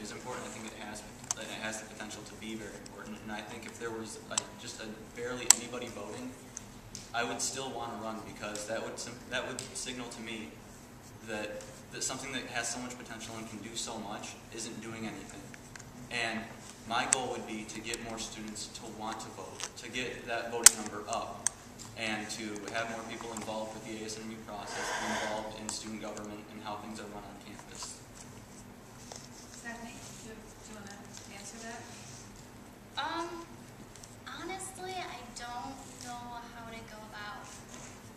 is important. I think it has the potential to be very important. And I think if there was just barely anybody voting, I would still want to run, because that would signal to me that something that has so much potential and can do so much isn't doing anything. And my goal would be to get more students to want to vote, to get that voting number up, and to have more people involved with the Asnmu process, involved in student government and how things are run on campus. Stephanie, do you want to answer that? Honestly, I don't know how to go about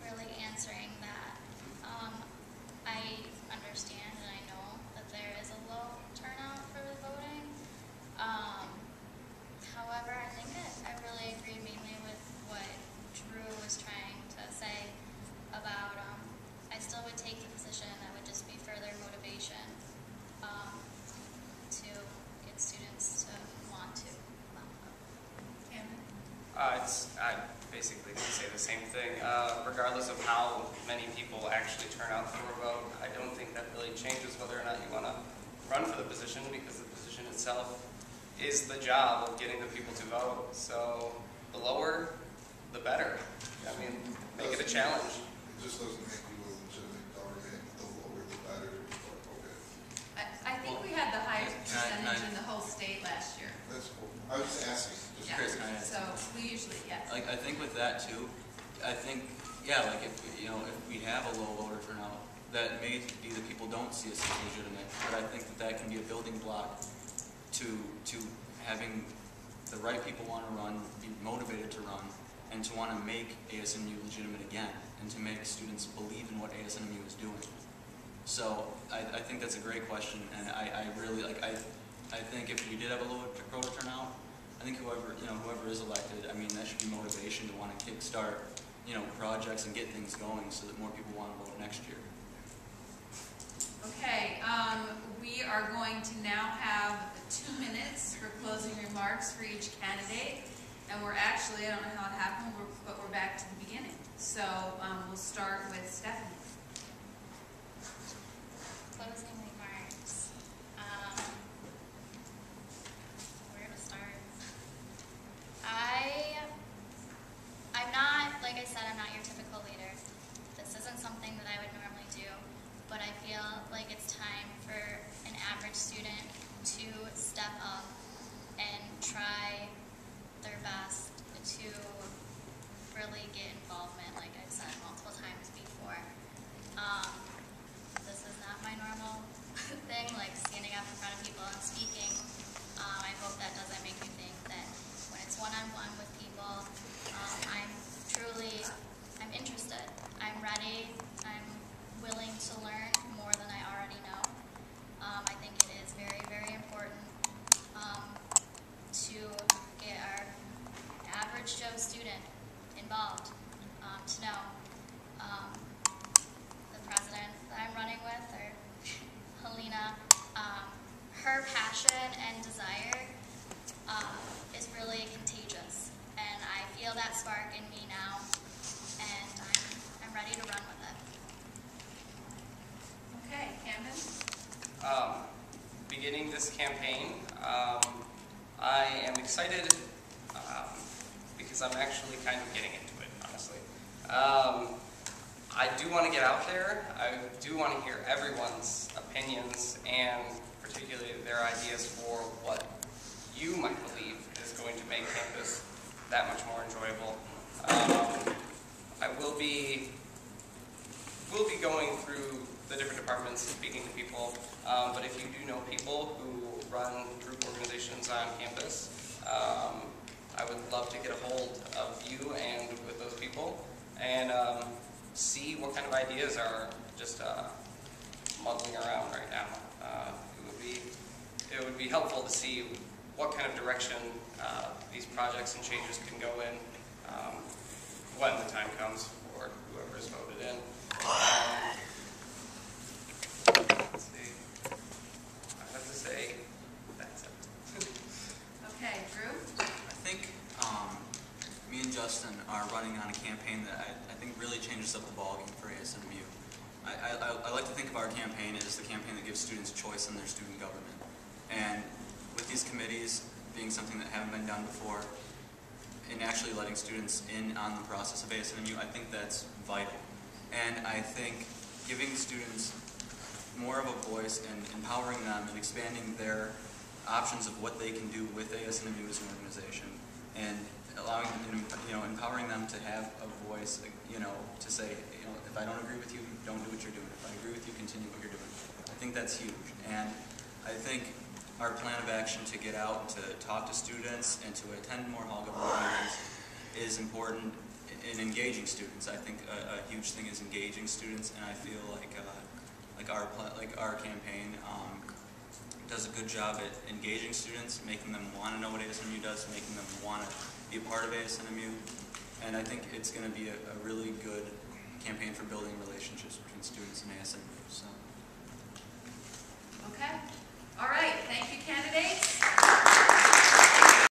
really answering that. I understand and I know that there is a low turnout for the voting. However, I think I really agree mainly with what Drew was trying to say about I still would take the position that would just be further motivation to get students to want to. I basically can say the same thing. Regardless of how many people actually turn out for a vote, I don't think that really changes whether or not you want to run for the position, because the position itself is the job of getting the people to vote. So the lower, the better. I mean, make it a challenge. It just doesn't make you a legitimate government. The lower, the better. Okay. I think we had the highest percentage in the whole state last year. That's cool. I was just asking. Yeah. Chris, can I add? So we usually, yes. I think with that too, I think, yeah, if we have a low voter turnout, that may be that people don't see us as legitimate, but I think that can be a building block to having the right people want to run, be motivated to run, and to want to make ASNMU legitimate again, and to make students believe in what ASNMU is doing. So I think that's a great question, and I really I think if we did have a low voter turnout, I think whoever is elected, I mean, that should be motivation to want to kickstart projects and get things going so that more people want to vote next year. Okay, we are going to now have 2 minutes for closing remarks for each candidate. And we're actually, I don't know how it happened, but we're back to the beginning. So we'll start with Stephanie. Closing remarks. Where to start? I'm not, like I said, I'm not your typical leader. This isn't something that I would normally do, but I feel like it's time for an average student to step up and try their best to really get involvement, like I've said multiple times before. This is not my normal thing, like standing up in front of people and speaking. I hope that doesn't make you think that when it's one-on-one with people, I'm interested, I'm ready, I'm willing to learn more than I already know. I think it is very, very important to get our average Joe student involved, to know the president that I'm running with, or Helena, her passion and desire is really contagious, and I feel that spark in me now, and I'm ready to run with it. Okay, Camden? Beginning this campaign, I am excited because I'm actually kind of getting into it, honestly. I do want to get out there. I do want to hear everyone's opinions, and particularly their ideas for what you might believe is going to make campus that much more enjoyable. I will be going through the different departments and speaking to people, but if you do know people who run group organizations on campus, I would love to get a hold of you and with those people and see what kind of ideas are just muddling around right now. It would be helpful to see what kind of direction these projects and changes can go in when the time comes for whoever is voted in. Let's see. I have to say, that's it. Okay, Drew? I think me and Justin are running on a campaign that I think really changes up the ballgame for ASNMU. I like to think of our campaign as the campaign that gives students choice in their student government. And these committees being something that haven't been done before, and actually letting students in on the process of ASNMU, I think that's vital. And I think giving students more of a voice and empowering them and expanding their options of what they can do with ASNMU as an organization, and allowing them, empowering them to have a voice, to say, if I don't agree with you, don't do what you're doing. If I agree with you, continue what you're doing. I think that's huge. And I think our plan of action to get out, to talk to students, and to attend more hall government meetings is important in engaging students. I think a huge thing is engaging students, and I feel like our campaign does a good job at engaging students, making them want to know what ASNMU does, making them want to be a part of ASNMU, and I think it's going to be a really good campaign for building relationships between students and ASNMU. So.